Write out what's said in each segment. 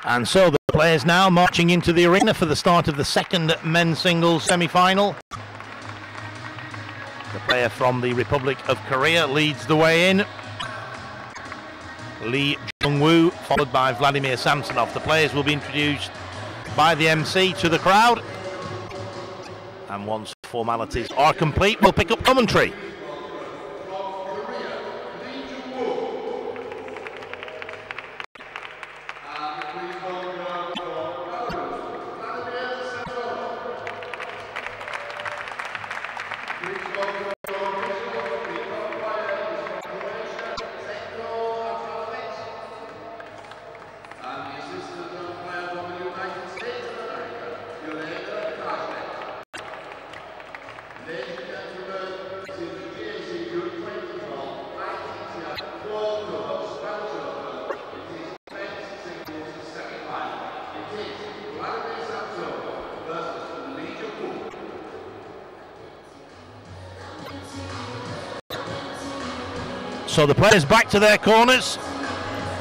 And so the players now marching into the arena for the start of the second men's singles semi-final. The player from the Republic of Korea leads the way in. Jung, followed by Vladimir Samsonov. The players will be introduced by the MC to the crowd. And once formalities are complete, we'll pick up commentary. So the players back to their corners.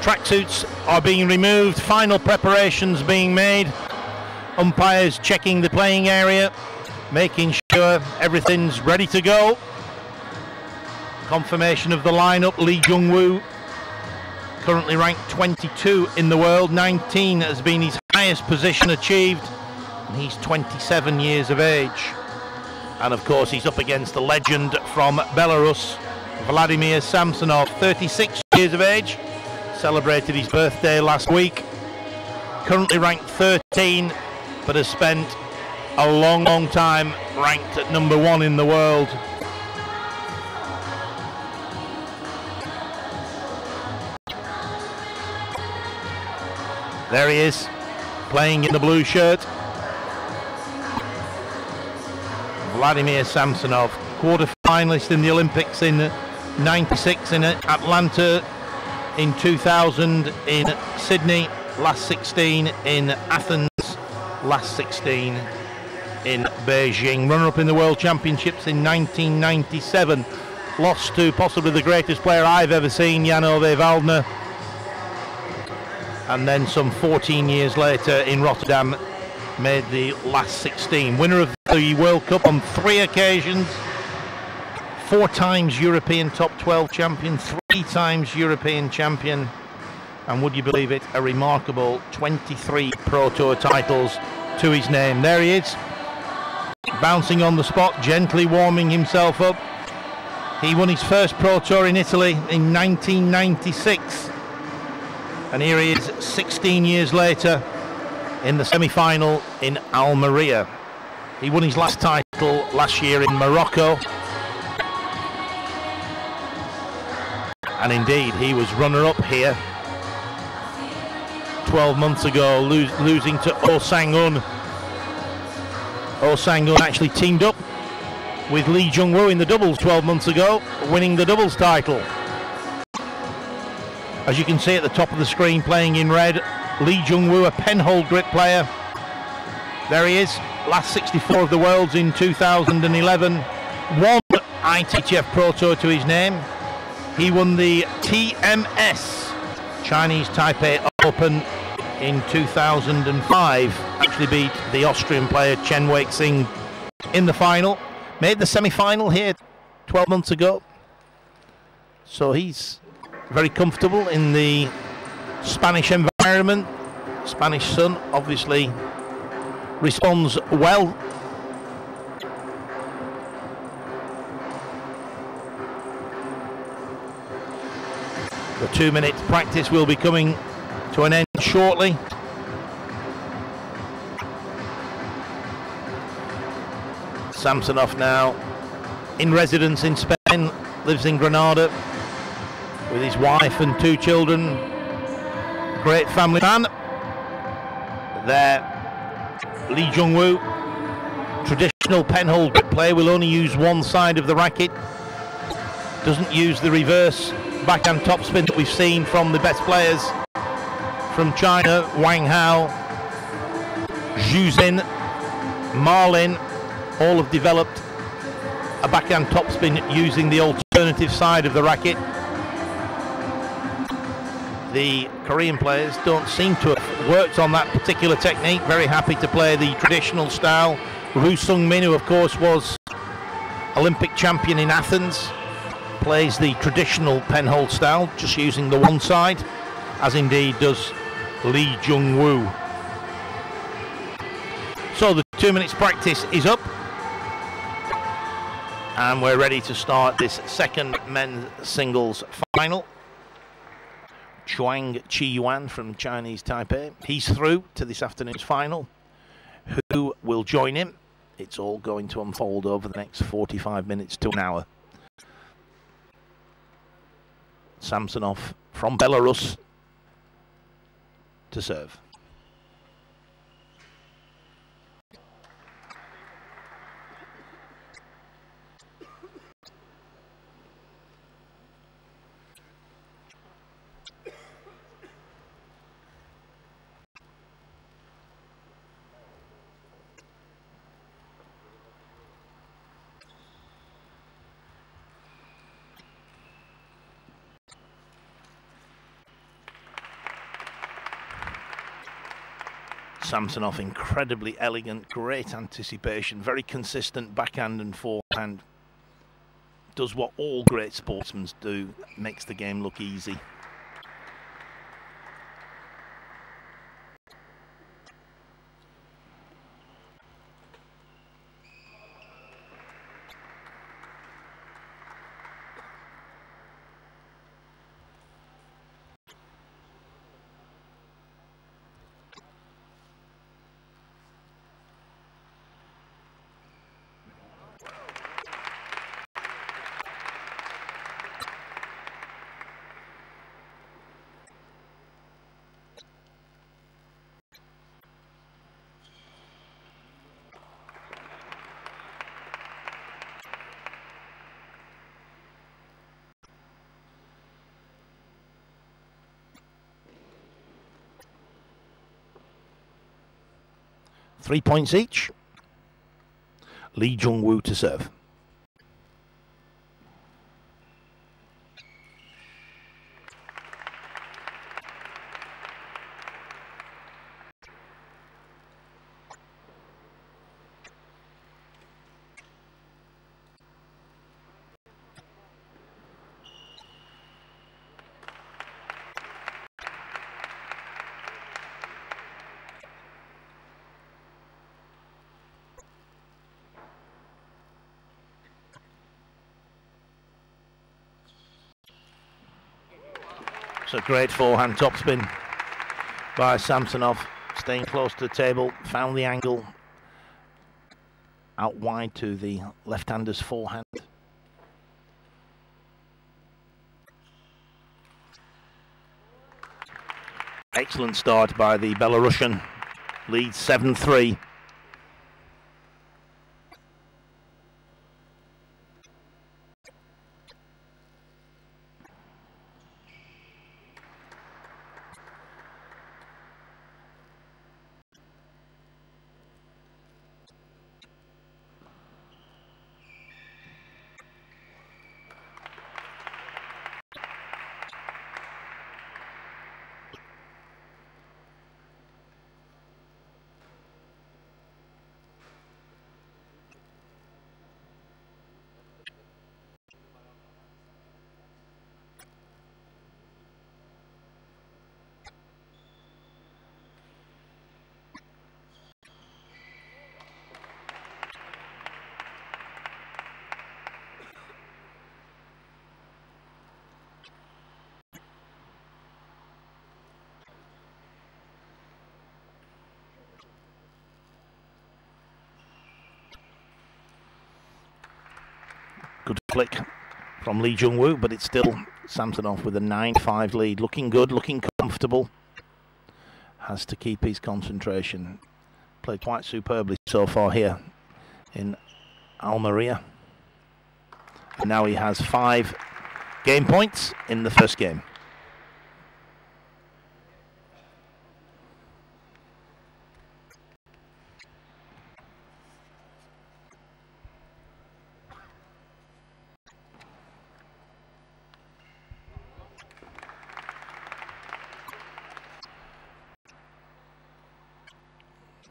Tracksuits are being removed. Final preparations being made. Umpires checking the playing area, making sure everything's ready to go. Confirmation of the lineup. Lee Jung, currently ranked 22 in the world. 19 has been his highest position achieved, and he's 27 years of age. And of course he's up against the legend from Belarus, Vladimir Samsonov, 36 years of age, celebrated his birthday last week. Currently ranked 13, but has spent a long time ranked at #1 in the world. There he is, playing in the blue shirt. Vladimir Samsonov, quarter-finalist in the Olympics in '96 in Atlanta, in 2000 in Sydney, last 16 in Athens, last 16 in Beijing. Runner-up in the World Championships in 1997. Lost to possibly the greatest player I've ever seen, Jan-Ove Waldner. And then some 14 years later in Rotterdam, made the last 16. Winner of the World Cup on 3 occasions. 4 times European top 12 champion, 3 times European champion, and would you believe it, a remarkable 23 Pro Tour titles to his name. There he is, bouncing on the spot, gently warming himself up. He won his first Pro Tour in Italy in 1996, and here he is 16 years later in the semi-final in Almeria. He won his last title last year in Morocco. And indeed, he was runner-up here 12 months ago, losing to Oh Sang-un. Oh Sang-un actually teamed up with Lee Jung in the doubles 12 months ago, winning the doubles title. As you can see at the top of the screen, playing in red, Lee Jung, a penhold grip player. There he is, last 64 of the worlds in 2011. 1 ITTF Pro Tour to his name. He won the TMS Chinese Taipei Open in 2005. Actually beat the Austrian player Chen Weixing in the final. Made the semi-final here 12 months ago. So he's very comfortable in the Spanish environment. Spanish sun obviously responds well. The 2-minute practice will be coming to an end shortly. Samsonov now in residence in Spain, lives in Granada with his wife and 2 children. Great family man. There, Lee Jung, traditional penhold grip player, will only use one side of the racket. Doesn't use the reverse backhand topspin that we've seen from the best players from China. Wang Hao, Zhu Xin, Ma Lin, all have developed a backhand topspin using the alternative side of the racket. The Korean players don't seem to have worked on that particular technique. Very happy to play the traditional style. Roo Sung-min, who of course was Olympic champion in Athens, plays the traditional penhold style, just using the one side, as indeed does Lee Jung-woo. So the 2 minutes practice is up, and we're ready to start this second men's singles final. Chuang Chi-yuan from Chinese Taipei, he's through to this afternoon's final. Who will join him? It's all going to unfold over the next 45 minutes to an hour. Samsonov from Belarus to serve. Samsonov, incredibly elegant, great anticipation, very consistent backhand and forehand. Does what all great sportsmen do, makes the game look easy. Three points each. Lee Jung-woo to serve. It's a great forehand topspin by Samsonov, staying close to the table, found the angle out wide to the left-hander's forehand. Excellent start by the Belarusian, leads 7-3. Good flick from Lee Jung-woo, but it's still Samsonov with a 9-5 lead. Looking good, looking comfortable. Has to keep his concentration. Played quite superbly so far here in Almeria. And now he has 5 game points in the first game.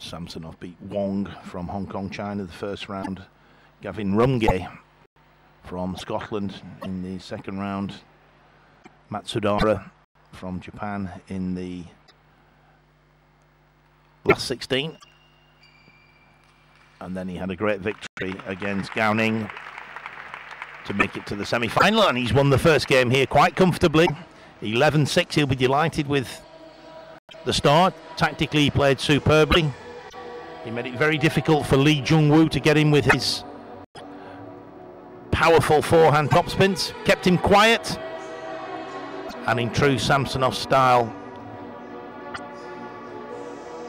Samsonov beat Jung from Hong Kong, China, the first round. Gavin Rumgay from Scotland in the second round. Matsudara from Japan in the last 16. And then he had a great victory against Gao Ning to make it to the semi-final, and he's won the first game here quite comfortably. 11-6, he'll be delighted with the start. Tactically, he played superbly. He made it very difficult for Lee Jung-woo to get in with his powerful forehand topspins. Kept him quiet, and in true Samsonov style,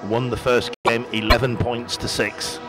won the first game 11 points to 6.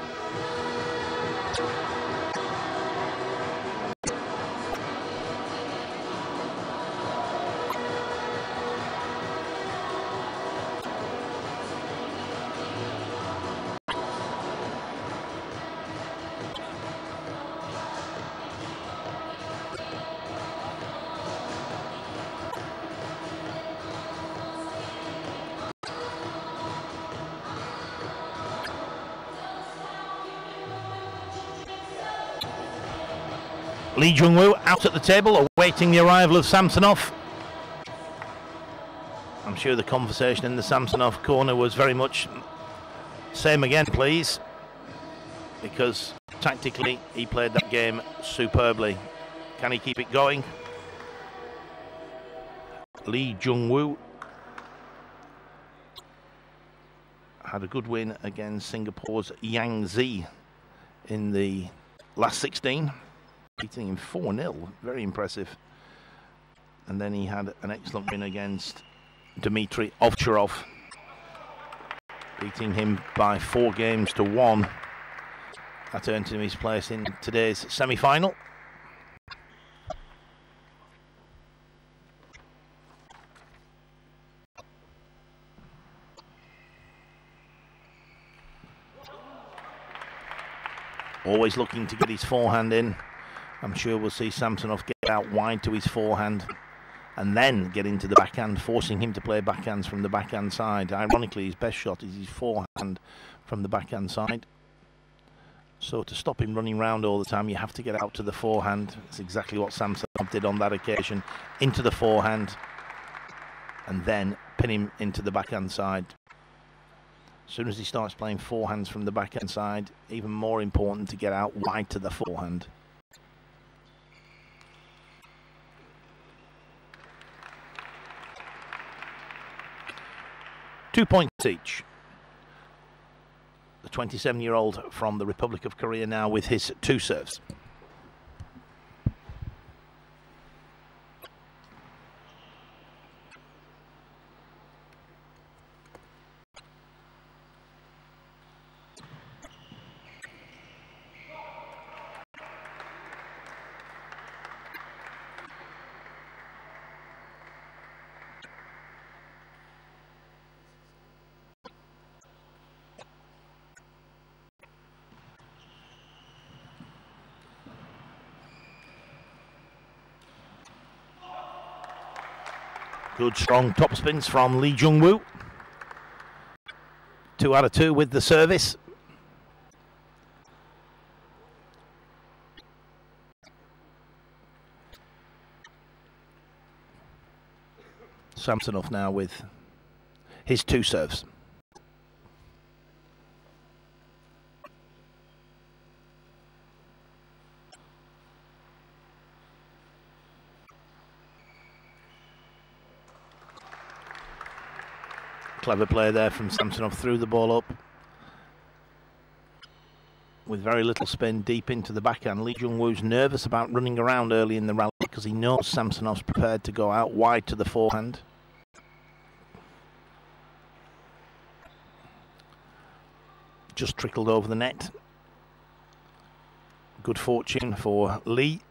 Lee Jung-woo out at the table, awaiting the arrival of Samsonov. I'm sure the conversation in the Samsonov corner was very much same again, please, because tactically he played that game superbly. Can he keep it going? Lee Jung-woo had a good win against Singapore's Yang Zi in the last 16. Beating him 4-0, very impressive. And then he had an excellent win against Dmitry Ovcharov, beating him by 4 games to 1. That earned him his place in today's semi-final. Always looking to get his forehand in. I'm sure we'll see Samsonov get out wide to his forehand and then get into the backhand, forcing him to play backhands from the backhand side. Ironically, his best shot is his forehand from the backhand side. So to stop him running round all the time, you have to get out to the forehand. That's exactly what Samsonov did on that occasion. Into the forehand and then pin him into the backhand side. As soon as he starts playing forehands from the backhand side, even more important to get out wide to the forehand. 2 points each. The 27-year-old from the Republic of Korea now with his 2 serves. Good strong topspins from Lee Jung-woo. 2 out of 2 with the service. Samsonov now with his 2 serves. Clever play there from Samsonov, threw the ball up with very little spin deep into the backhand. Lee Jung-woo's nervous about running around early in the rally because he knows Samsonov's prepared to go out wide to the forehand. Just trickled over the net. Good fortune for Lee.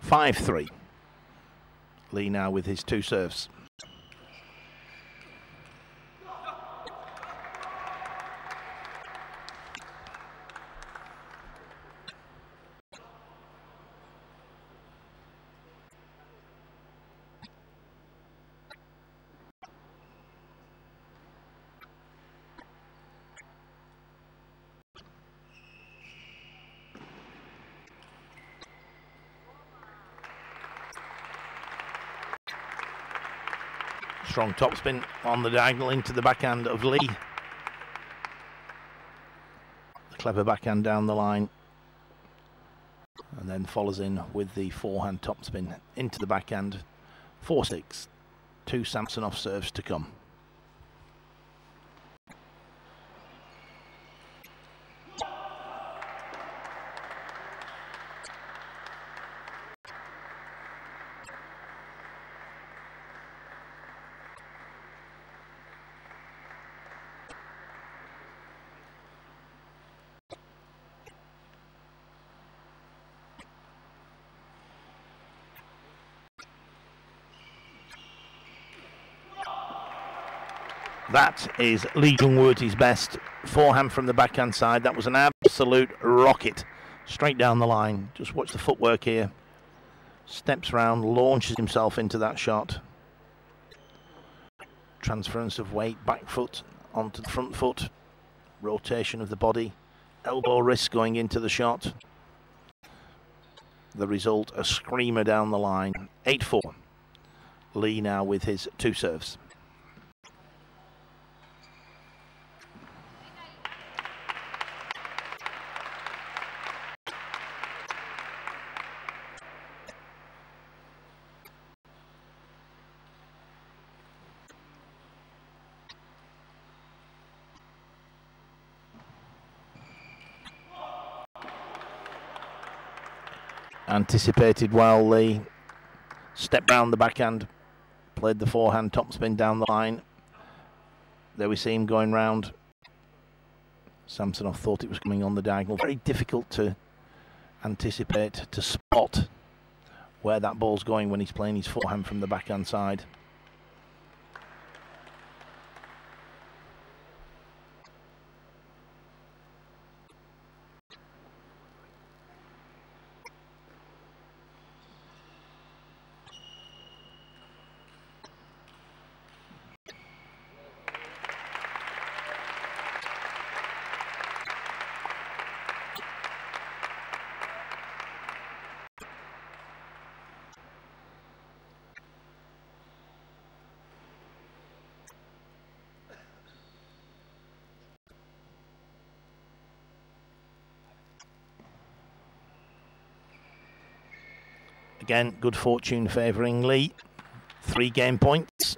5-3. Lee now with his 2 serves. Strong topspin on the diagonal into the backhand of Lee. The clever backhand down the line. And then follows in with the forehand topspin into the backhand. 4-6. 2 Samsonov serves to come. That is Lee Jung-woo at his best. Forehand from the backhand side. That was an absolute rocket. Straight down the line. Just watch the footwork here. Steps round, launches himself into that shot. Transference of weight, back foot onto the front foot. Rotation of the body. Elbow wrist going into the shot. The result, a screamer down the line. 8-4. Lee now with his 2 serves. Anticipated well, Lee. Stepped round the backhand. Played the forehand topspin down the line. There we see him going round. Samsonov thought it was coming on the diagonal. Very difficult to anticipate, to spot where that ball's going when he's playing his forehand from the backhand side. Again, good fortune favouring Lee. 3 game points.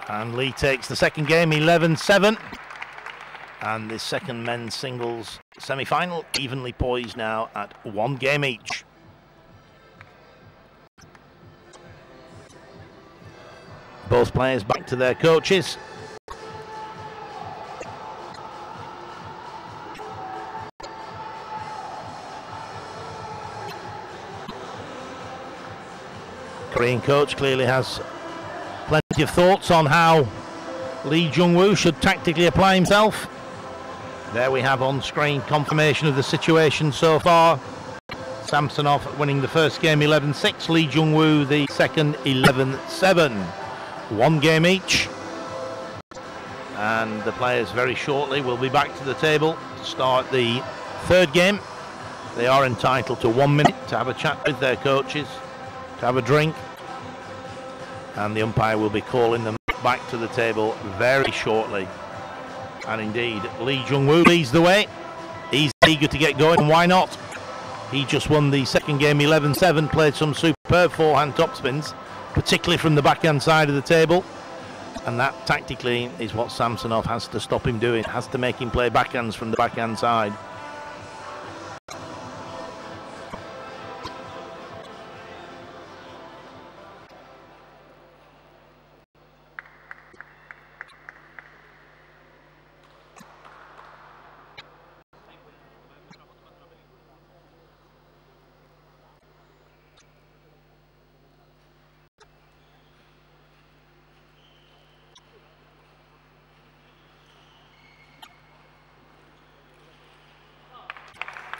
And Lee takes the second game, 11-7. And the second men's singles semi-final, evenly poised now at 1 game each. Both players back to their coaches. Korean coach clearly has plenty of thoughts on how Lee Jung-woo should tactically apply himself. There we have on screen confirmation of the situation so far. Samsonov winning the first game 11-6, Lee Jung-woo the second 11-7. 1 game each, and the players very shortly will be back to the table to start the 3rd game. They are entitled to 1 minute to have a chat with their coaches, to have a drink, and the umpire will be calling them back to the table very shortly. And indeed, Lee Jung-woo leads the way. He's eager to get going, and why not? He just won the second game 11-7, played some superb forehand topspins, particularly from the backhand side of the table, and that tactically is what Samsonov has to stop him doing, has to make him play backhands from the backhand side.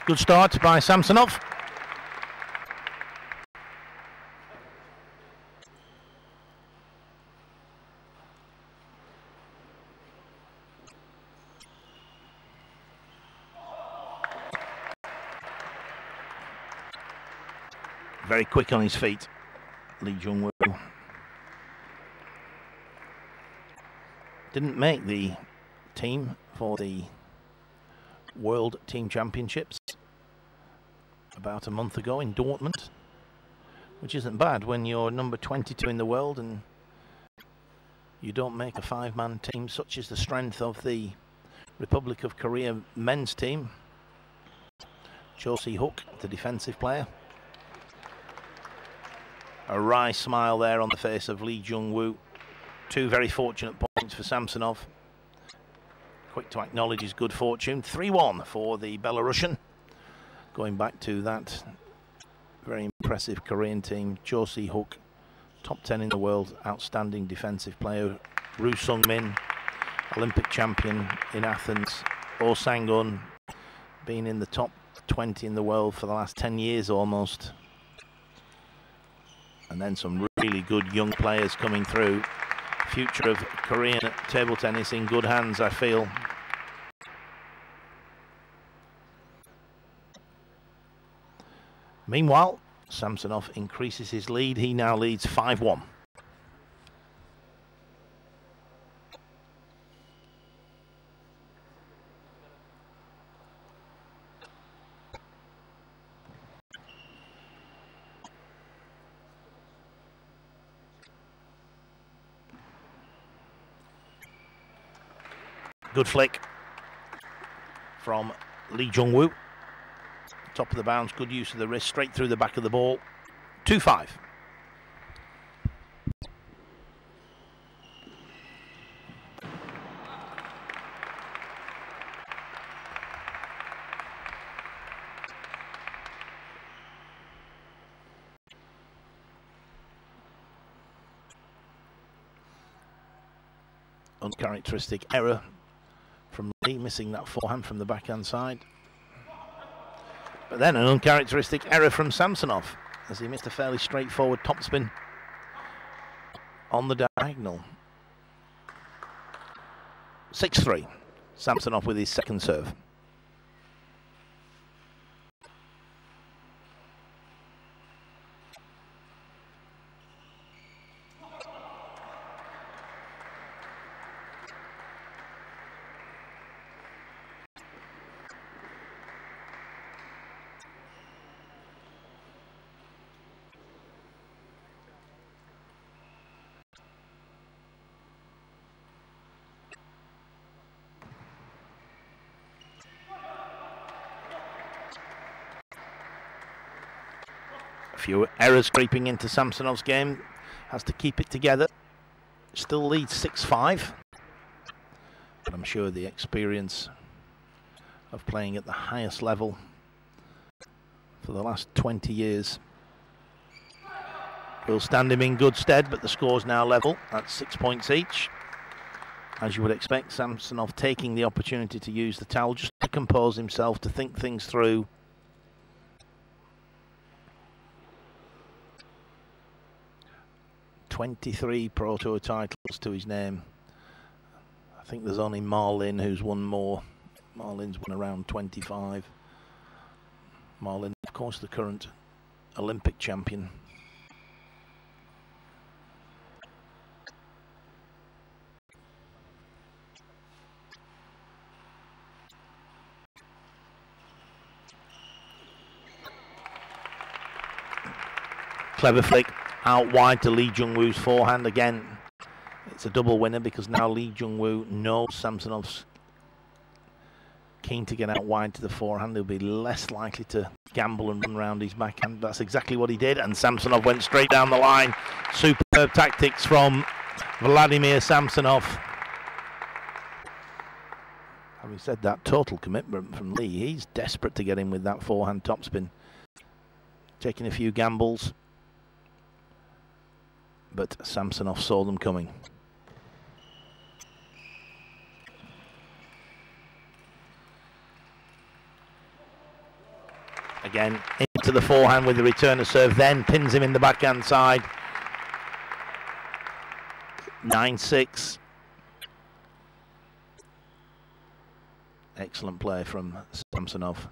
Good start by Samsonov. Very quick on his feet, Lee Jung-woo. Didn't make the team for the World Team Championships about a month ago in Dortmund, which isn't bad when you're number 22 in the world and you don't make a 5-man team. Such is the strength of the Republic of Korea men's team. Cho Si-hook, the defensive player. A wry smile there on the face of Lee Jung-woo. 2 very fortunate points for Samsonov. Quick to acknowledge his good fortune. 3-1 for the Belarusian. Going back to that very impressive Korean team. Cho Si-hook, top 10 in the world, outstanding defensive player. Roo Sung-min, Olympic champion in Athens. Oh Sang-un, been in the top 20 in the world for the last 10 years almost. And then some really good young players coming through. Future of Korean table tennis in good hands, I feel. Meanwhile, Samsonov increases his lead. He now leads 5-1. Good flick from Lee Jung-woo. Top of the bounce, good use of the wrist, straight through the back of the ball. 2-5. Uncharacteristic error from Lee, missing that forehand from the backhand side. But then an uncharacteristic error from Samsonov as he missed a fairly straightforward topspin on the diagonal. 6-3. Samsonov with his second serve. Few errors creeping into Samsonov's game. Has to keep it together. Still leads 6-5. But I'm sure the experience of playing at the highest level for the last 20 years will stand him in good stead, but the score's now level at 6 points each. As you would expect, Samsonov taking the opportunity to use the towel just to compose himself, to think things through. "23 Pro Tour titles to his name. I think there's only Marlin who's won more. Marlin's won around 25. Marlin, of course, the current Olympic champion. Clever flick out wide to Lee Jung-woo's forehand. Again, it's a double winner because now Lee Jung-woo knows Samsonov's keen to get out wide to the forehand. He'll be less likely to gamble and run around his backhand. That's exactly what he did, and Samsonov went straight down the line. Superb tactics from Vladimir Samsonov. Having said that, total commitment from Lee. He's desperate to get in with that forehand topspin. Taking a few gambles, but Samsonov saw them coming. Again, into the forehand with the return of serve, then pins him in the backhand side. 9-6. Excellent play from Samsonov.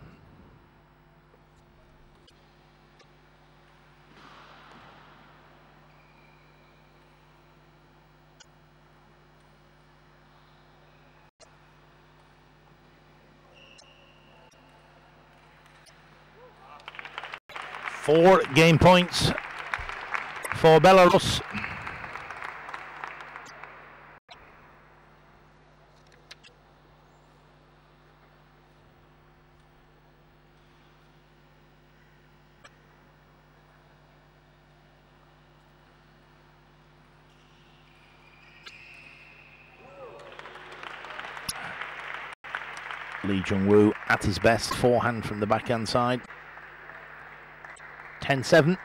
4 game points for Belarus. Jung at his best, forehand from the backhand side. 10-7.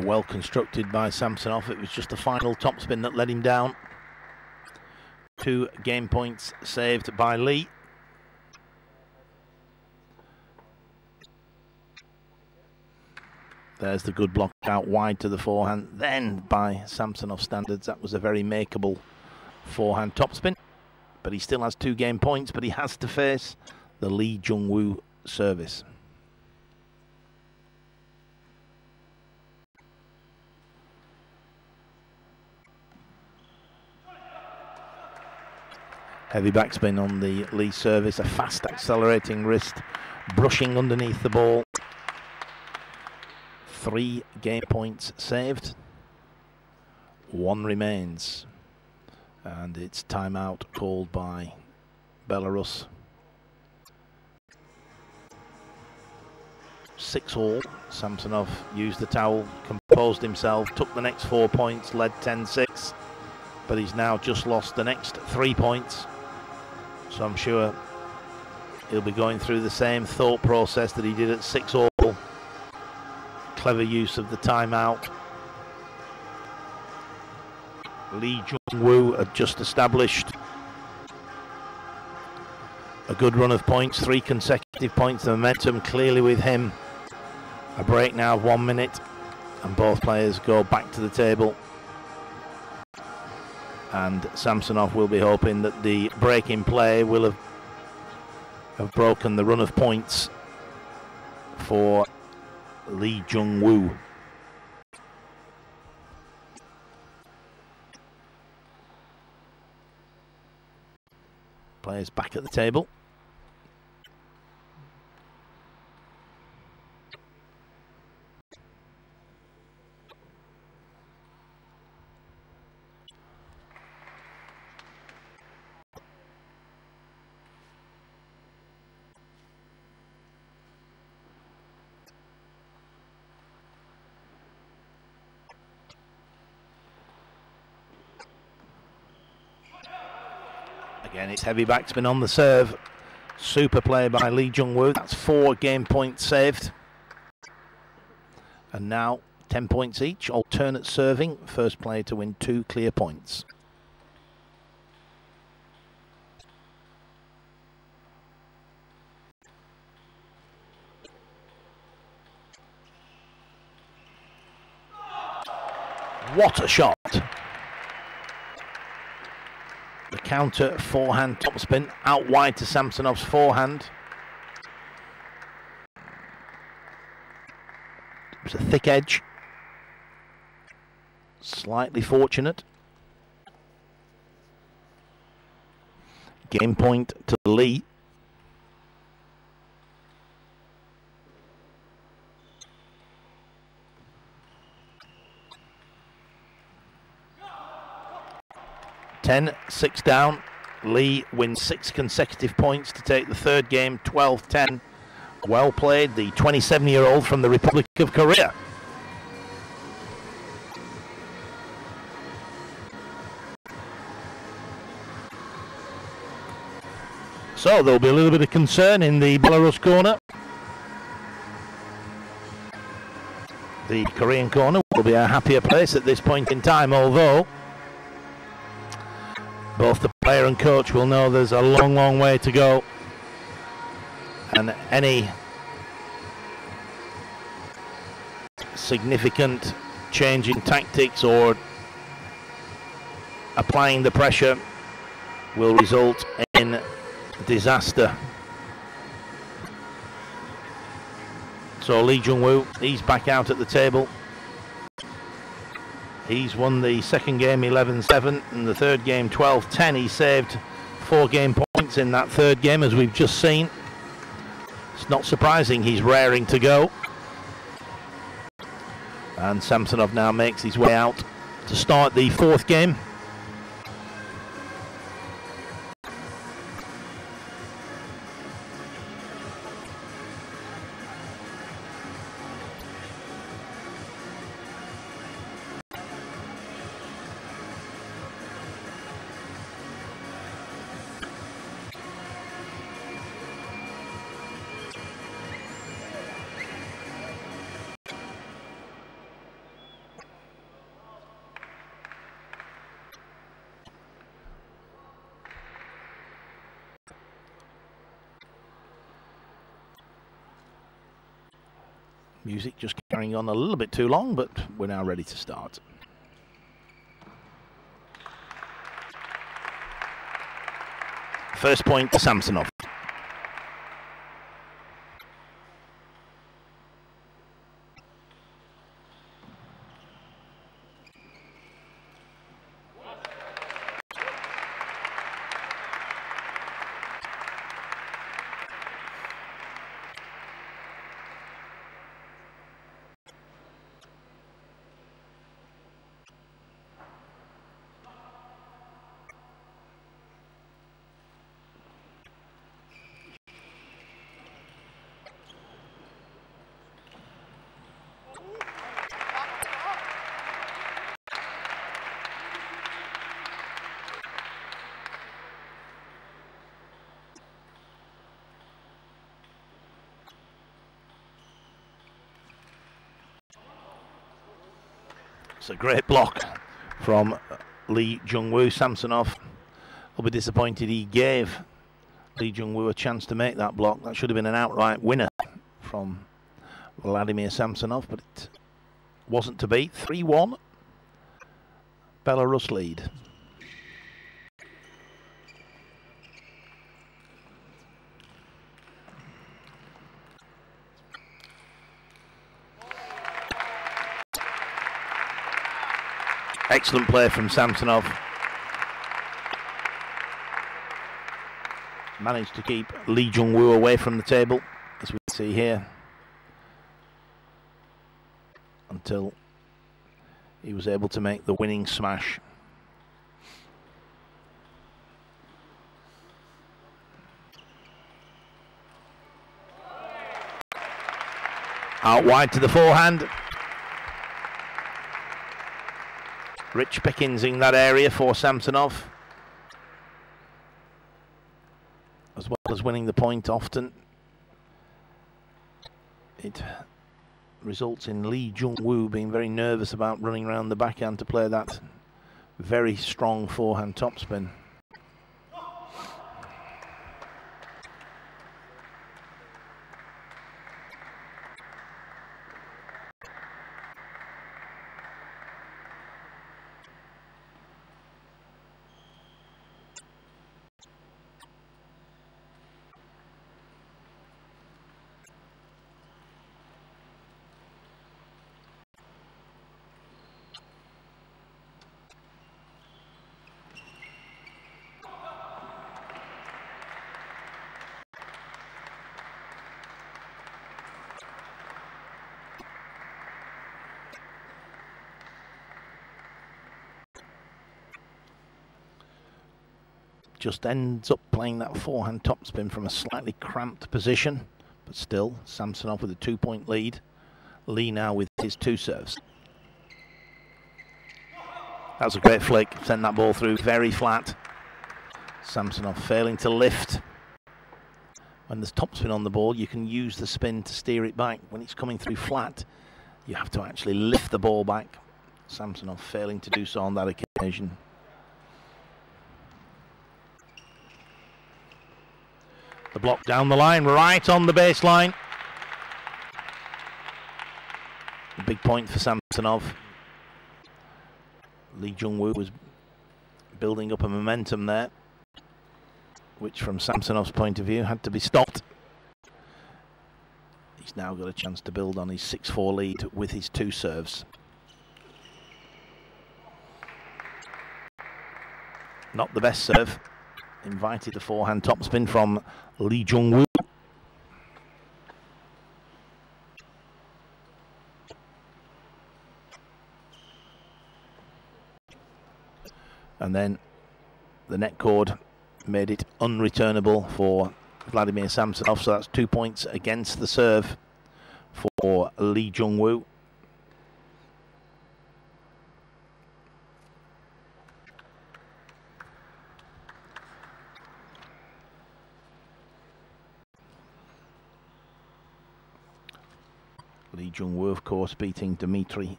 Well constructed by Samsonov. It was just the final topspin that let him down. 2 game points saved by Lee. There's the good block out wide to the forehand. Then, by Samsonov standards, that was a very makeable forehand topspin. But he still has 2 game points, but he has to face the Lee Jung service. Heavy backspin on the Lee service, a fast accelerating wrist, brushing underneath the ball. 3 game points saved. 1 remains. And it's timeout called by Belarus. 6-all. Samsonov used the towel, composed himself, took the next 4 points, led 10-6. But he's now just lost the next 3 points. So I'm sure he'll be going through the same thought process that he did at 6-all. Clever use of the timeout. Lee Jung had just established a good run of points, 3 consecutive points. The momentum clearly with him. A break now of 1 minute, and both players go back to the table. And Samsonov will be hoping that the break in play will have broken the run of points for Lee Jung-woo. Players back at the table. Again, it's heavy backspin on the serve. Super play by Lee Jung-woo. That's 4 game points saved. And now 10 points each. Alternate serving. First player to win 2 clear points. What a shot! The counter forehand topspin out wide to Samsonov's forehand. It was a thick edge. Slightly fortunate. Game point to Lee. Ten, 6 down. Lee wins 6 consecutive points to take the 3rd game, 12-10. Well played, the 27-year-old from the Republic of Korea. So there'll be a little bit of concern in the Belarus corner. The Korean corner will be a happier place at this point in time, although both the player and coach will know there's a long, long way to go. And any significant change in tactics or applying the pressure will result in disaster. So Lee Jung-woo, he's back out at the table. He's won the second game 11-7 and the third game 12-10. He saved 4 game points in that third game, as we've just seen. It's not surprising he's raring to go. And Samsonov now makes his way out to start the fourth game. Music just carrying on a little bit too long, but we're now ready to start. First point to Samsonov. It's a great block from Lee Jung-woo. Samsonov will be disappointed he gave Lee Jung-woo a chance to make that block. That should have been an outright winner from Vladimir Samsonov, but it wasn't to be. 3-1, Belarus lead. Excellent play from Samsonov. Managed to keep Lee Jung-woo away from the table, as we see here, until he was able to make the winning smash. Out wide to the forehand. Rich pickings in that area for Samsonov, as well as winning the point often. It results in Lee Jung-woo being very nervous about running around the backhand to play that very strong forehand topspin. Just ends up playing that forehand topspin from a slightly cramped position, but still Samsonov with a 2-point lead. Lee now with his 2 serves. That was a great flick, sent that ball through very flat. Samsonov failing to lift. When there's topspin on the ball, you can use the spin to steer it back. When it's coming through flat, you have to actually lift the ball back. Samsonov failing to do so on that occasion. The block down the line, right on the baseline. A big point for Samsonov. Lee Jung-woo was building up a momentum there, which from Samsonov's point of view had to be stopped. He's now got a chance to build on his 6-4 lead with his 2 serves. Not the best serve. Invited a forehand topspin from Jung. And then the net cord made it unreturnable for Vladimir Samsonov, so that's 2 points against the serve for Jung. Jung, of course, beating Dmitry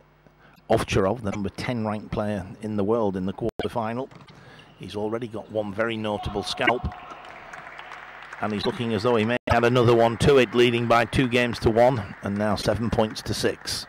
Ovcharov, the number 10 ranked player in the world, in the quarterfinal. He's already got one very notable scalp, and he's looking as though he may add another one to it, leading by 2 games to 1, and now 7 points to 6.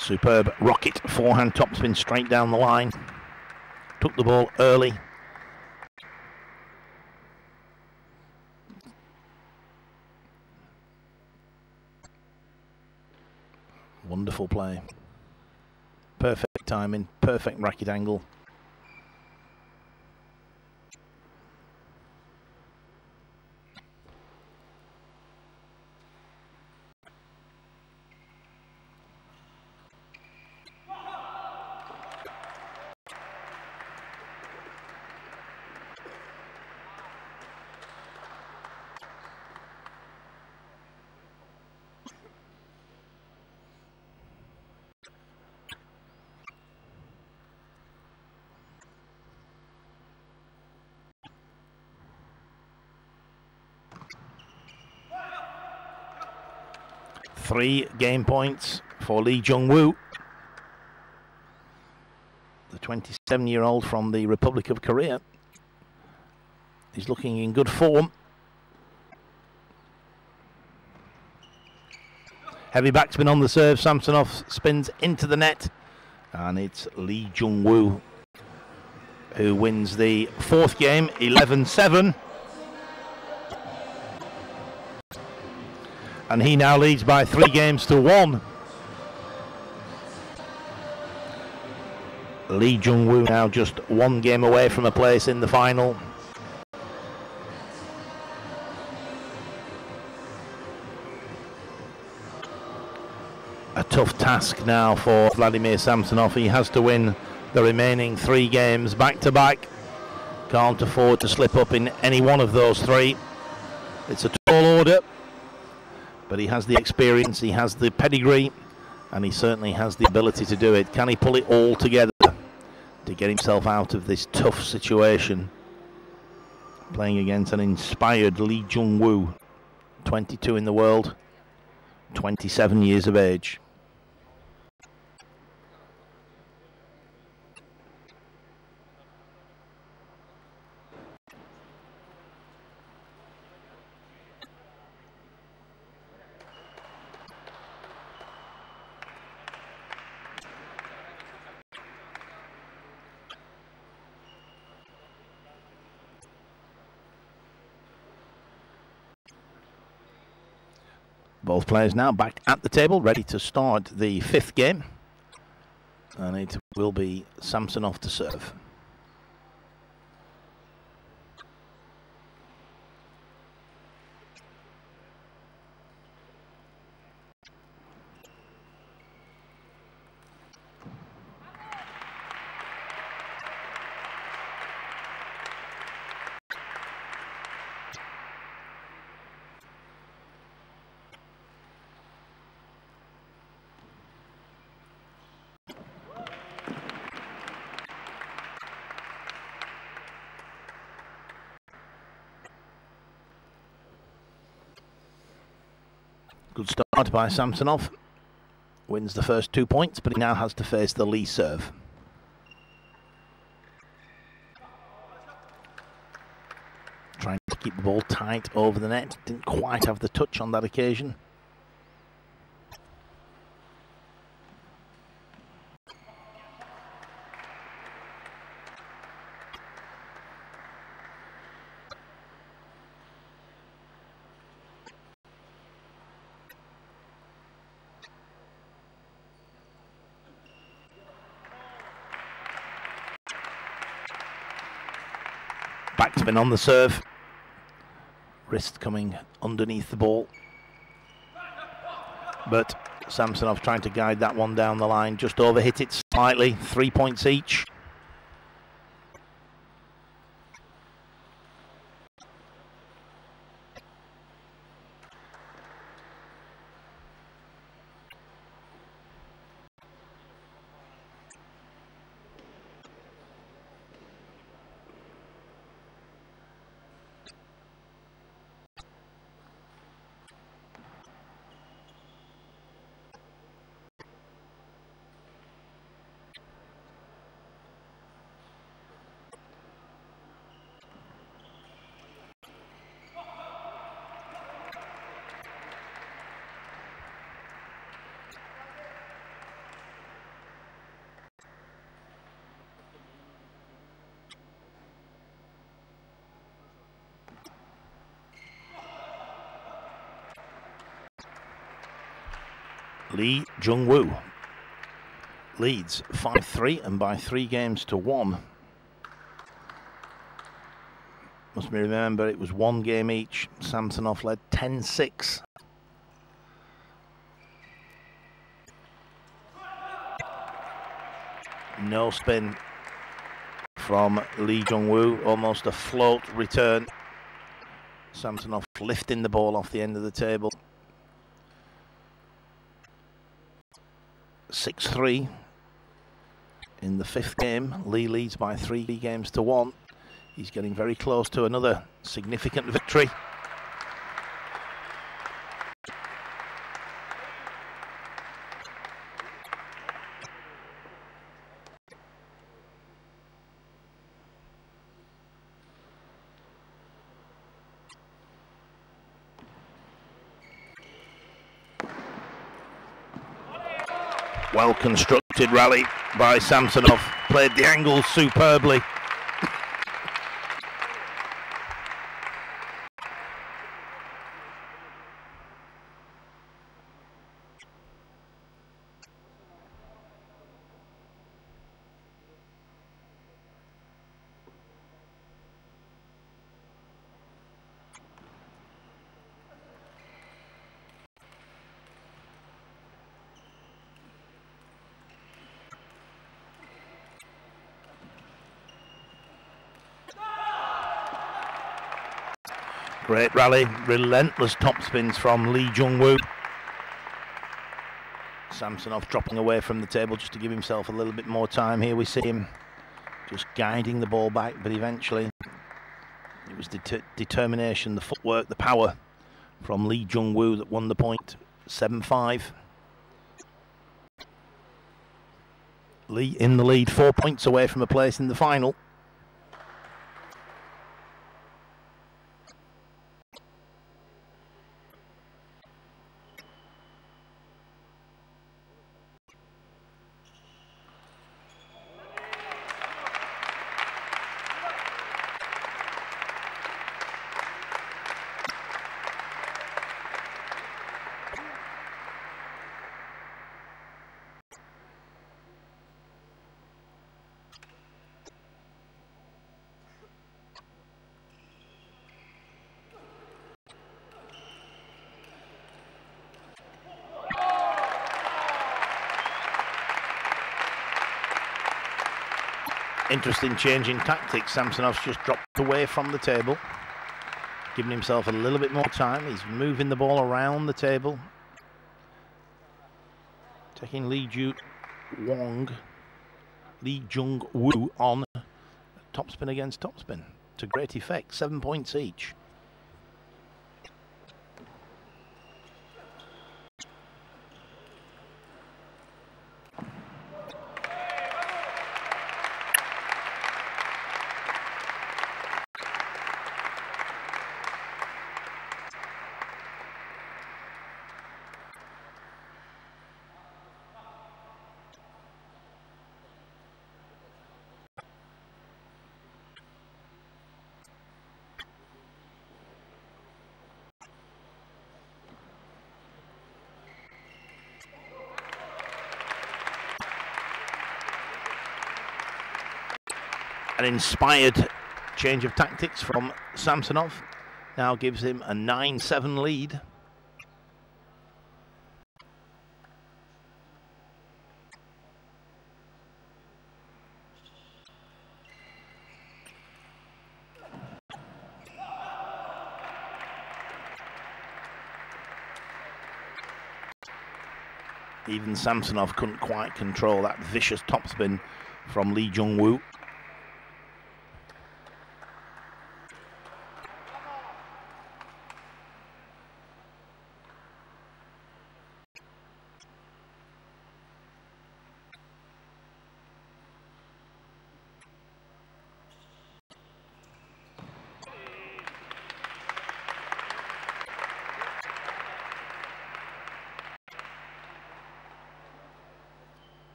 Superb rocket forehand topspin straight down the line. Took the ball early. Wonderful play. Perfect timing, perfect racket angle. Three game points for Jung. The 27-year-old from the Republic of Korea. He's looking in good form. Heavy backspin on the serve. Samsonov spins into the net. And it's Jung who wins the 4th game, 11-7. And he now leads by 3 games to 1. Jung now just 1 game away from a place in the final. A tough task now for Vladimir Samsonov. He has to win the remaining 3 games back to back. Can't afford to slip up in any one of those 3. It's a tall order, but he has the experience, he has the pedigree, and he certainly has the ability to do it. Can he pull it all together to get himself out of this tough situation? Playing against an inspired Jung, 22 in the world, 27 years of age. Both players now back at the table, ready to start the 5th game. And it will be Samsonov to serve. Good start by Samsonov. Wins the first 2 points, but he now has to face the Lee serve. Trying to keep the ball tight over the net. Didn't quite have the touch on that occasion. Backspin on the serve. Wrist coming underneath the ball. But Samsonov trying to guide that one down the line. Just overhit it slightly. 3 points each. Lee Jung leads 5-3 and by 3 games to 1. Must be remembered it was 1 game each. Samsonov led 10-6. No spin from Lee Jung-woo, almost a float return. Samsonov lifting the ball off the end of the table. 6-3 in the 5th game. Lee leads by 3 games to 1. He's getting very close to another significant victory. Well constructed rally by Samsonov. Played the angles superbly. Great rally, relentless topspins from Lee Jung-woo. Samsonov dropping away from the table just to give himself a little bit more time. Here we see him just guiding the ball back, but eventually it was determination, the footwork, the power from Lee Jung-woo that won the point. 7-5. Lee in the lead, 4 points away from a place in the final. Interesting change in tactics. Samsonov's just dropped away from the table, giving himself a little bit more time. He's moving the ball around the table, taking Lee Jung-woo on topspin against topspin to great effect. 7 points each. An inspired change of tactics from Samsonov now gives him a 9-7 lead. Even Samsonov couldn't quite control that vicious topspin from Lee Jung-woo.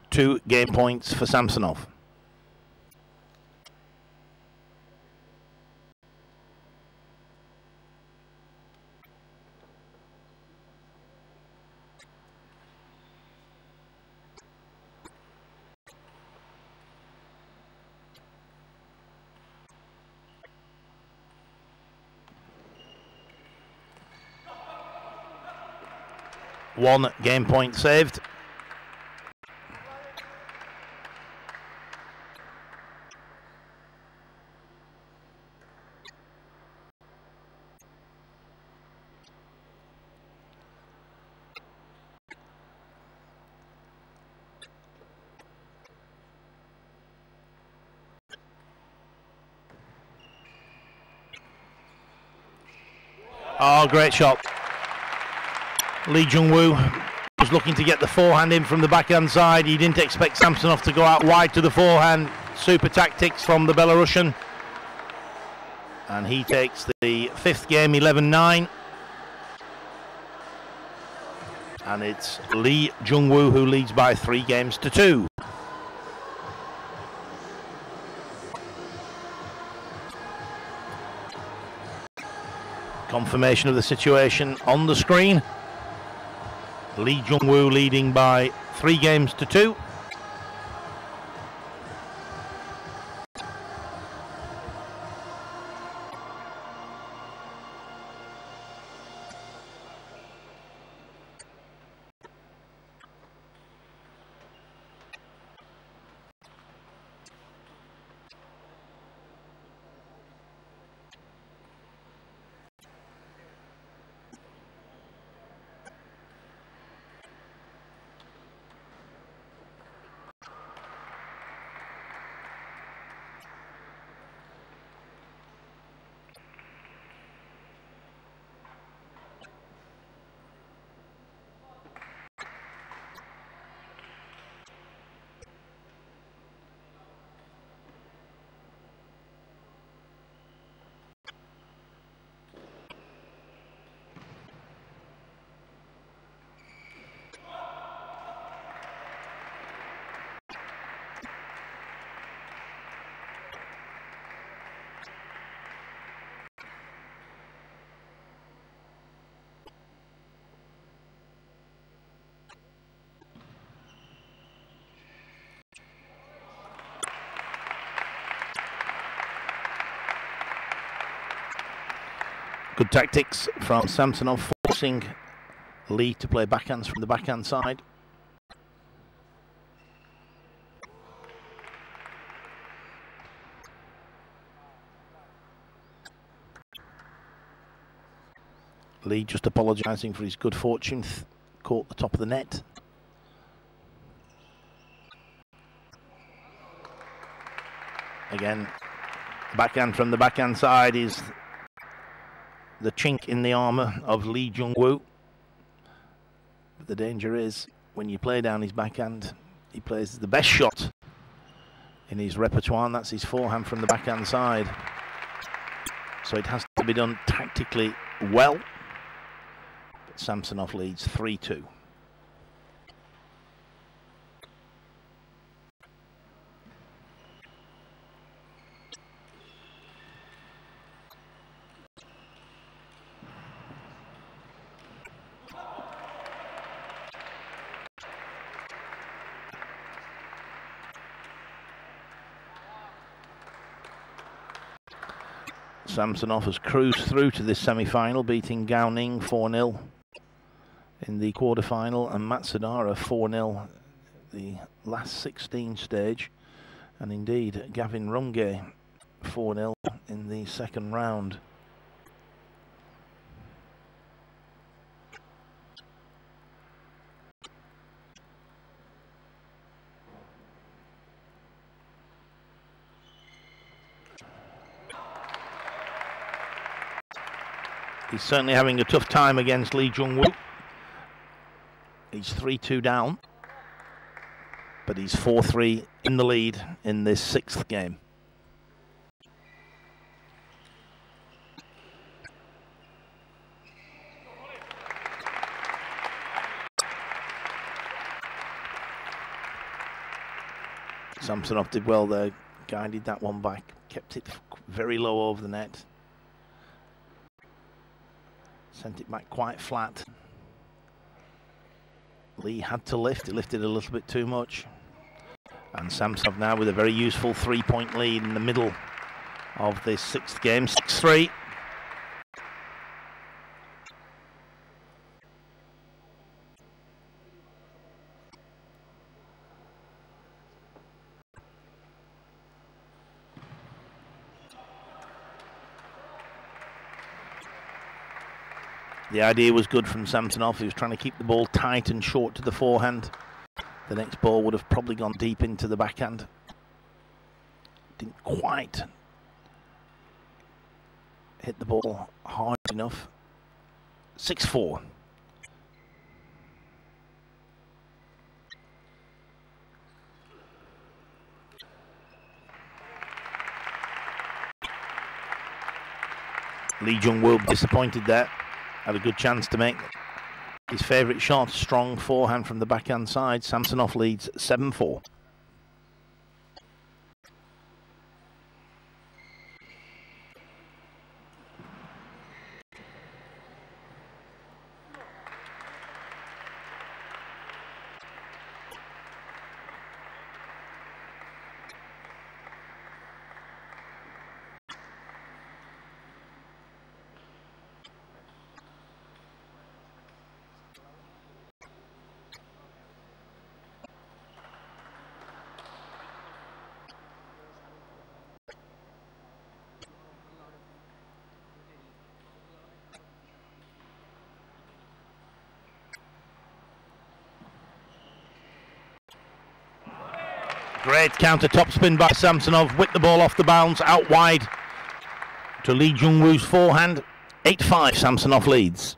Two game points for Samsonov. One game point saved. Oh, great shot. Lee Jung-woo was looking to get the forehand in from the backhand side. He didn't expect Samsonov to go out wide to the forehand. Super tactics from the Belarusian. And he takes the fifth game, 11-9. And it's Lee Jung-woo who leads by 3-2. Confirmation of the situation on the screen. Lee Jung-woo leading by 3-2. Good tactics from Samsonov, forcing Lee to play backhands from the backhand side. Lee just apologising for his good fortune, caught the top of the net. Again, backhand from the backhand side is the chink in the armour of Lee Jung-woo. But the danger is, when you play down his backhand, he plays the best shot in his repertoire, and that's his forehand from the backhand side. So it has to be done tactically well. But Samsonov leads 3-2. Samsonov has cruised through to this semi-final, beating Gao Ning 4-0 in the quarter-final, and Matsudaira 4-0 the last 16 stage, and indeed Gavin Runge 4-0 in the second round. He's certainly having a tough time against Lee Jung-woo. He's 3-2 down, but he's 4-3 in the lead in this sixth game. Samsonov did well there, guided that one back, kept it very low over the net. Sent it back quite flat. Lee had to lift, it lifted a little bit too much. And Samsonov now with a very useful 3-point lead in the middle of this sixth game, 6-3. The idea was good from Samsonov. He was trying to keep the ball tight and short to the forehand. The next ball would have probably gone deep into the backhand. Didn't quite hit the ball hard enough. 6-4. Lee Jung-woo disappointed there. Had a good chance to make his favourite shot. Strong forehand from the backhand side. Samsonov leads 7-4. Great counter topspin by Samsonov, whipped the ball off the bounce, out wide to Lee Jung-woo's forehand. 8-5, Samsonov leads.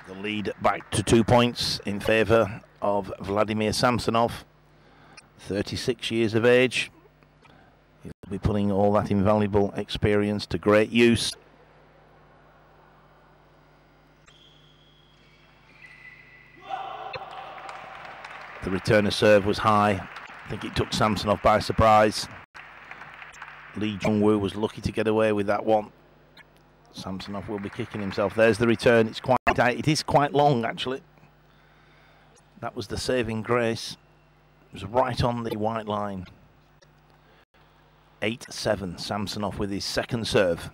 The lead back to 2 points in favour of Vladimir Samsonov, 36 years of age. He'll be putting all that invaluable experience to great use. The return of serve was high. I think it took Samsonov by surprise. Lee Jung-woo was lucky to get away with that one. Samsonov will be kicking himself. There's the return. It's quite tight. It is quite long, actually. That was the saving grace. It was right on the white line. 8-7. Samsonov with his second serve.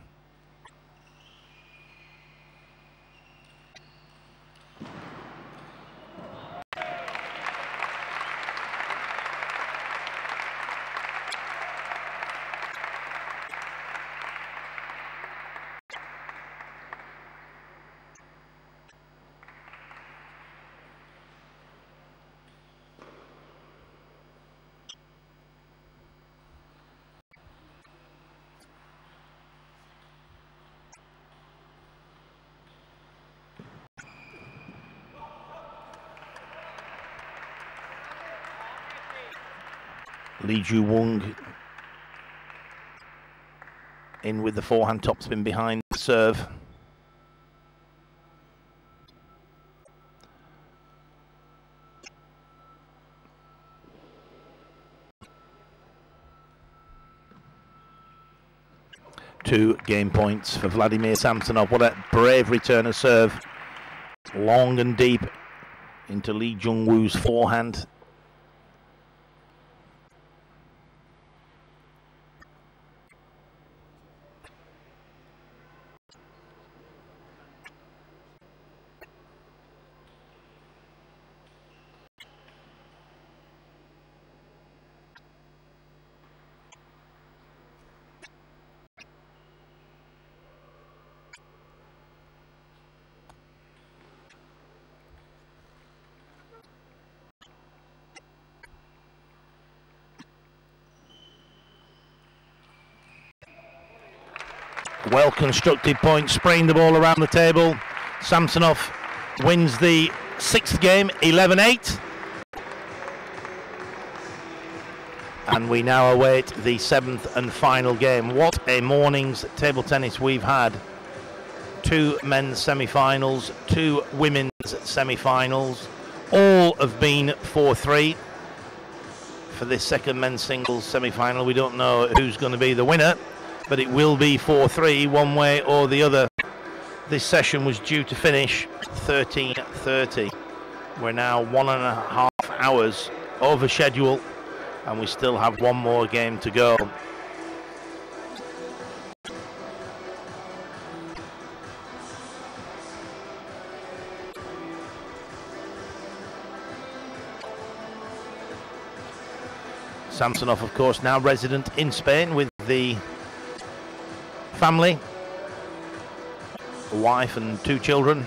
Lee Ju-wong in with the forehand topspin behind the serve. 2 game points for Vladimir Samsonov. What a brave return of serve. Long and deep into Lee Jung-woo's forehand. Well constructed point, spraying the ball around the table. Samsonov wins the 6th game, 11-8. And we now await the 7th and final game. What a morning's table tennis we've had. 2 men's semi-finals, 2 women's semi-finals. All have been 4-3. For this second men's singles semi-final, we don't know who's going to be the winner, but it will be 4-3 one way or the other. This session was due to finish 13:30. We're now 1.5 hours over schedule, and we still have 1 more game to go. Samsonov, of course, now resident in Spain with the family, a wife and 2 children.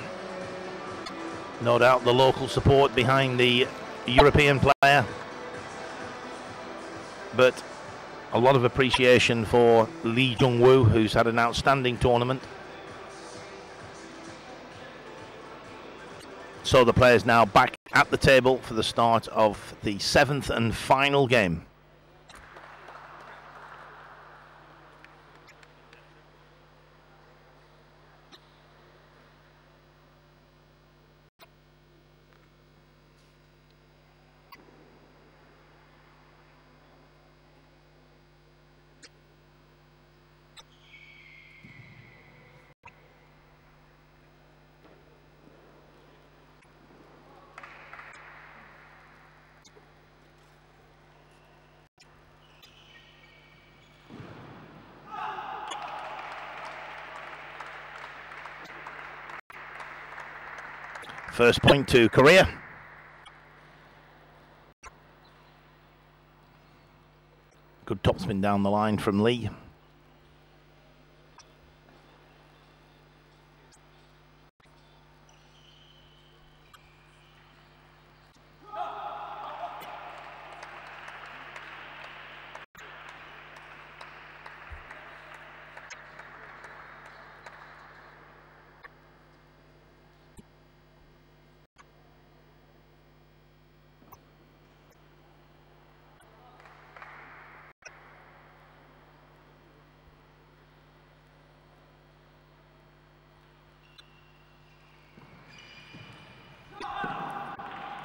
No doubt the local support behind the European player, but a lot of appreciation for Lee Jung-woo, who's had an outstanding tournament. So the players now back at the table for the start of the 7th and final game. First point to Korea. Good topspin down the line from Lee.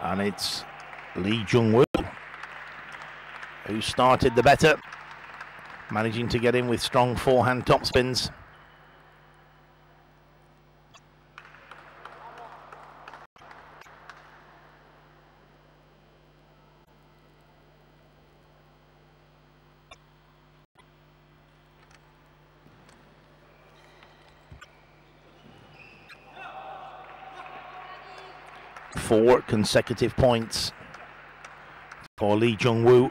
And it's Lee Jung-woo who started the better, managing to get in with strong forehand topspins. Four consecutive points for Lee Jung-woo.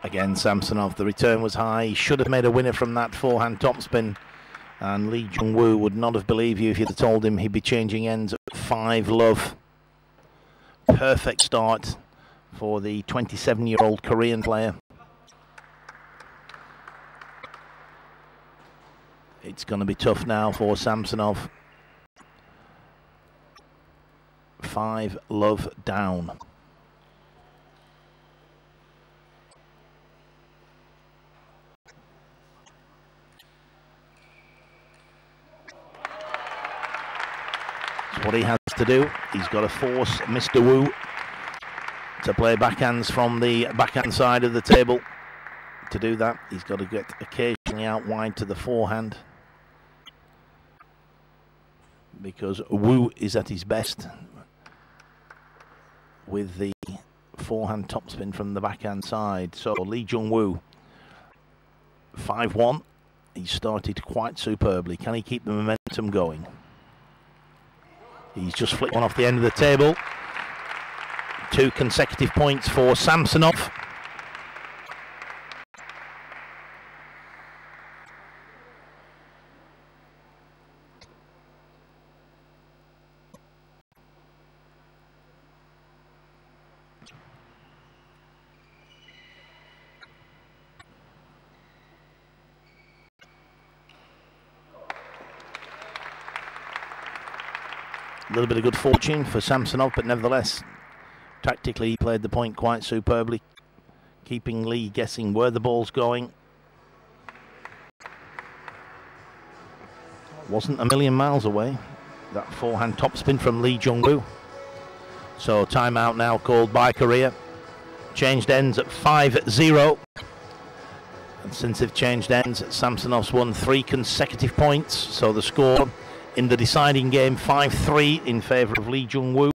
Again, Samsonov, the return was high. He should have made a winner from that forehand topspin. And Lee Jung-woo would not have believed you if you'd have told him he'd be changing ends at 5-love. Perfect start for the 27-year-old Korean player. It's going to be tough now for Samsonov. 5-love down. what he has to do. He's got to force Mr. Wu to play backhands from the backhand side of the table. To do that, he's got to get occasionally out wide to the forehand, because Wu is at his best with the forehand topspin from the backhand side. So Lee Jung-woo, 5-1. He started quite superbly. Can he keep the momentum going? He's just flicked one off the end of the table. 2 consecutive points for Samsonov. A little bit of good fortune for Samsonov, but nevertheless, tactically he played the point quite superbly, keeping Lee guessing where the ball's going. Wasn't a million miles away, that forehand topspin from Lee Jung-woo. So timeout now called by Korea. Changed ends at 5-0. And since they've changed ends, Samsonov's won 3 consecutive points. So the score in the deciding game, 5-3 in favour of Lee Jung-woo.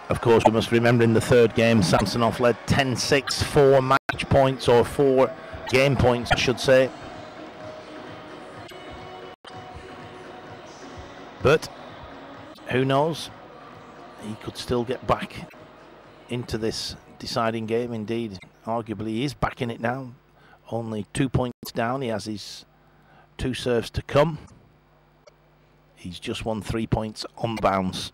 Of course, we must remember in the third game, Samsonov led 10-6, 4 match points, or 4 game points, I should say. But who knows? He could still get back into this deciding game. Indeed, arguably he is back in it now. Only 2 points down. He has his 2 serves to come. He's just won 3 points on the bounce.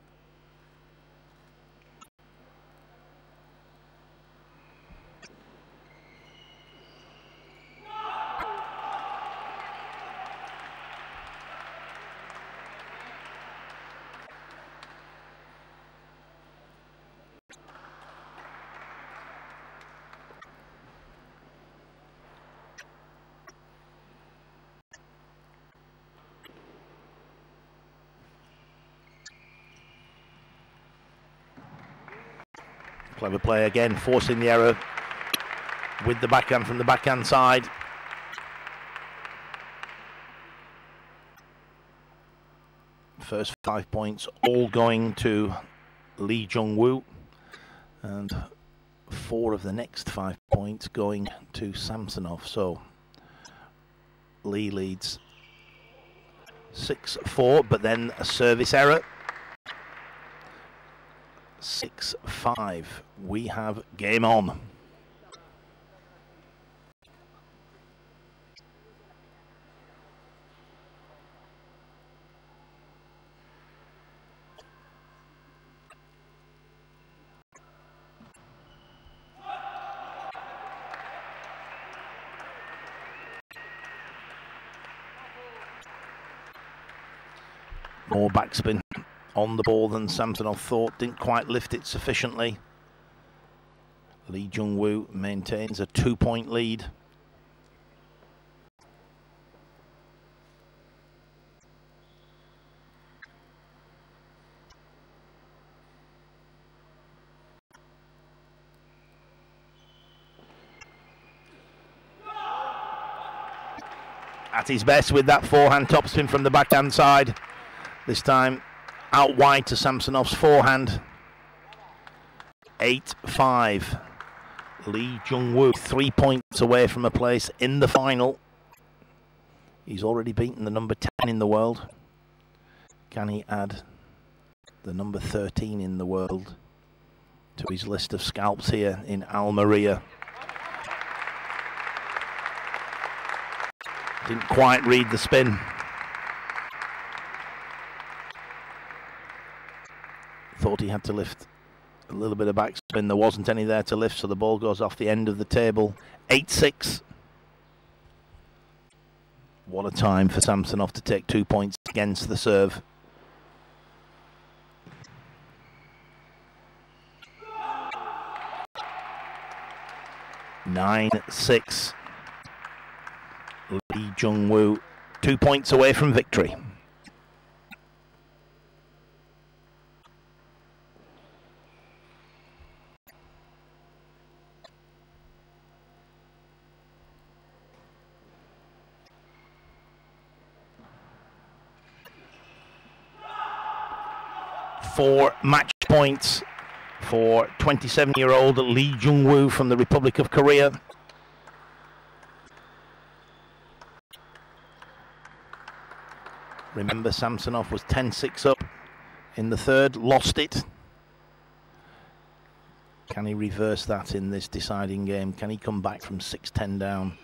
Clever play again, forcing the error with the backhand from the backhand side. First 5 points all going to Lee Jung-woo, and 4 of the next 5 points going to Samsonov. So Lee leads 6-4, but then a service error. 6-5. We have game on. More backspin on the ball than Samsonov thought. Didn't quite lift it sufficiently. Lee Jung-woo maintains a 2-point lead. At his best with that forehand topspin from the backhand side. This time out wide to Samsonov's forehand. 8-5. Lee Jung-woo 3 points away from a place in the final. He's already beaten the number 10 in the world. Can he add the number 13 in the world to his list of scalps here in Almeria? Didn't quite read the spin. Thought he had to lift a little bit of backspin. There wasn't any there to lift, so the ball goes off the end of the table. 8-6. What a time for Samsonov to take 2 points against the serve. Nine, 6. Lee Jung-woo 2 points away from victory. Four match points for 27-year-old Lee Jung-woo from the Republic of Korea. Remember, Samsonov was 10-6 up in the third, lost it. Can he reverse that in this deciding game? Can he come back from 6-10 down?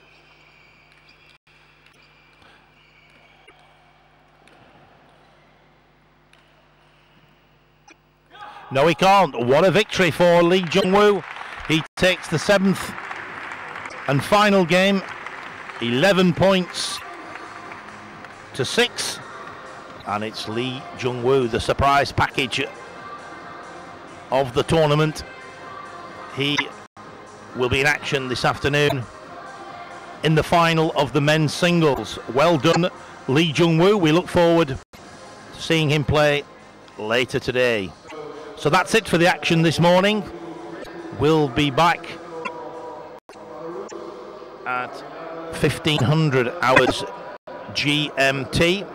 No, he can't. What a victory for Lee Jung-woo. He takes the 7th and final game, 11 points to 6. And it's Lee Jung-woo, the surprise package of the tournament. He will be in action this afternoon in the final of the men's singles. Well done, Lee Jung-woo. We look forward to seeing him play later today. So that's it for the action this morning. We'll be back at 1500 hours GMT.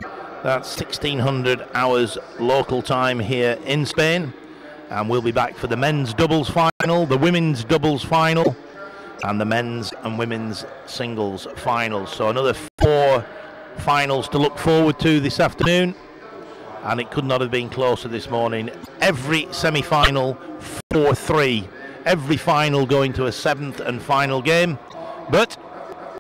That's 1600 hours local time here in Spain. And we'll be back for the men's doubles final, the women's doubles final, and the men's and women's singles finals. So another 4 finals to look forward to this afternoon. And it could not have been closer this morning. Every semi-final 4-3. Every final going to a 7th and final game. But